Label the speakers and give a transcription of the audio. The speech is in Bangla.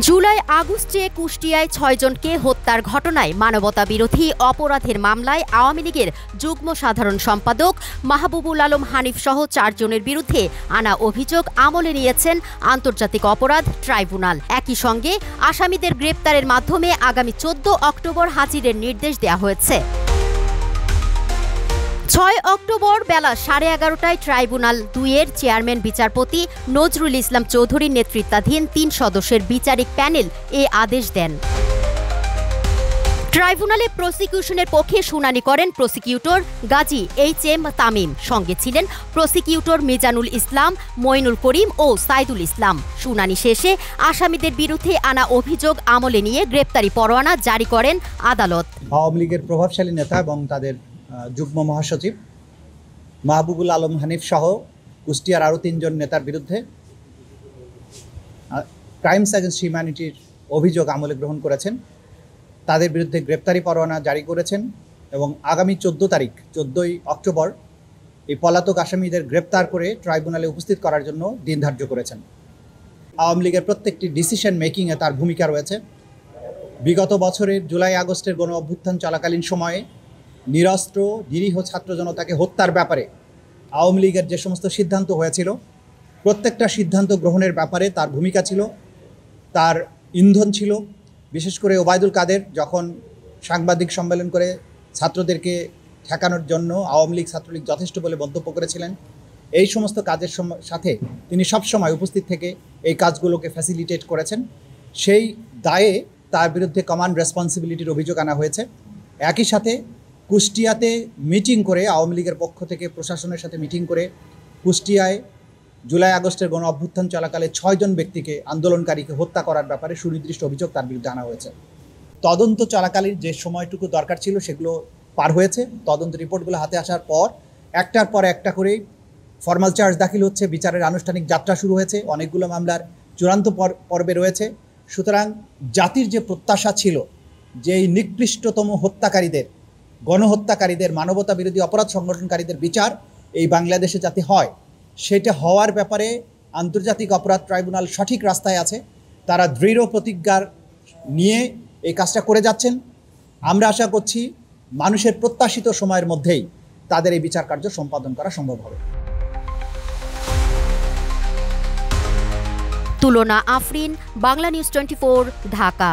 Speaker 1: জুলাই আগস্টে কুষ্টিয়ায় ৬ জনকে হত্যার ঘটনায় মানবতাবিরোধী অপরাধের মামলায় আওয়ামী লীগের যুগ্ম সাধারণ সম্পাদক মাহবুবুল আলম হানিফ সহ ৪ জনের বিরুদ্ধে আনা অভিযোগ আমলে নিয়েছেন আন্তর্জাতিক অপরাধ ট্রাইব্যুনাল। একই সঙ্গে আসামিদের গ্রেপ্তারের মাধ্যমে আগামী ১৪ অক্টোবর হাজিরের নির্দেশ দেওয়া হয়েছে। ৬ অক্টোবর বেলা ১১:৩০টায় ট্রাইব্যুনাল ২-এর চেয়ারম্যান বিচারপতি নজরুল ইসলাম চৌধুরীর নেতৃত্বাধীন ৩ সদস্যের বিচারিক প্যানেল এ আদেশ দেন। ট্রাইব্যুনালে প্রসিকিউশনের পক্ষে শুনানি করেন প্রসিকিউটর গাজী এইচ.এম. তামিম। সঙ্গে ছিলেন প্রসিকিউটর মিজানুল ইসলাম, মঈনুল করিম ও সাইদুল ইসলাম। শুনানি শেষে আসামিদের বিরুদ্ধে আনা অভিযোগ আমলে নিয়ে গ্রেপ্তারি পরোয়ানা জারি করেন আদালত।
Speaker 2: আওয়ামী লীগের প্রভাবশালী নেতা এবং তাদের যুগ্ম মহাসচিব মাহবুবুল আলম হানিফ সহ কুষ্টিয়ার আরও ৩ জন নেতার বিরুদ্ধে ক্রাইমস এগেন্সট হিউম্যানিটির অভিযোগ আমলে গ্রহণ করেছেন। তাদের বিরুদ্ধে গ্রেপ্তারি পরোয়ানা জারি করেছেন এবং আগামী ১৪ অক্টোবর এই পলাতক আসামিদের গ্রেপ্তার করে ট্রাইব্যুনালে উপস্থিত করার জন্য দিন ধার্য করেছেন। আওয়ামী লীগের প্রত্যেকটি ডিসিশন মেকিংয়ে তার ভূমিকা রয়েছে। বিগত বছরের জুলাই আগস্টের গণ অভ্যুত্থান চলাকালীন সময়ে নিরস্ত্র নিরীহ ছাত্র জনতাকে হত্যার ব্যাপারে আওয়ামী লীগের যে সমস্ত সিদ্ধান্ত হয়েছিল, প্রত্যেকটা সিদ্ধান্ত গ্রহণের ব্যাপারে তার ভূমিকা ছিল, তার ইন্ধন ছিল। বিশেষ করে ওবায়দুল কাদের যখন সাংবাদিক সম্মেলন করে ছাত্রদেরকে ঠেকানোর জন্য আওয়ামী লীগ ছাত্রলীগ যথেষ্ট বলে মন্তব্য করেছিলেন, এই সমস্ত কাজের সাথে তিনি সবসময় উপস্থিত থেকে এই কাজগুলোকে ফ্যাসিলিটেট করেছেন। সেই দায়ে তার বিরুদ্ধে কমান্ড রেসপন্সিবিলিটির অভিযোগ আনা হয়েছে। একই সাথে কুষ্টিয়াতে মিটিং করে আওয়ামী লীগের পক্ষ থেকে প্রশাসনের সাথে মিটিং করে কুষ্টিয়ায় জুলাই আগস্টের গণ অভ্যুত্থান চলাকালে ৬ জন ব্যক্তিকে আন্দোলনকারীকে হত্যা করার ব্যাপারে সুনির্দিষ্ট অভিযোগ তার বিরুদ্ধে আনা হয়েছে। তদন্ত চলাকালীন যে সময়টুকু দরকার ছিল সেগুলো পার হয়েছে। তদন্ত রিপোর্টগুলো হাতে আসার পর একটার পর একটা করে ফর্মাল চার্জ দাখিল হচ্ছে, বিচারের আনুষ্ঠানিক যাত্রা শুরু হয়েছে, অনেকগুলো মামলার চূড়ান্ত পর্বে রয়েছে। সুতরাং জাতির যে প্রত্যাশা ছিল যে এই নিকৃষ্টতম হত্যাকারীদের, গণহত্যাকারীদের, মানবতা বিরোধী অপরাধ সংগঠনকারীদের বিচার এই বাংলাদেশে যাতে হয়, সেটা হওয়ার ব্যাপারে আন্তর্জাতিক অপরাধ ট্রাইব্যুনাল সঠিক রাস্তায় আছে। তারা দৃঢ় প্রতিজ্ঞার নিয়ে এই কাজটা করে যাচ্ছেন। আমরা আশা করছি মানুষের প্রত্যাশিত সময়ের মধ্যেই তাদের এই বিচার কার্য সম্পাদন করা সম্ভব হবে।
Speaker 1: তুলনা আফরিন, বাংলা নিউজ 24, ঢাকা।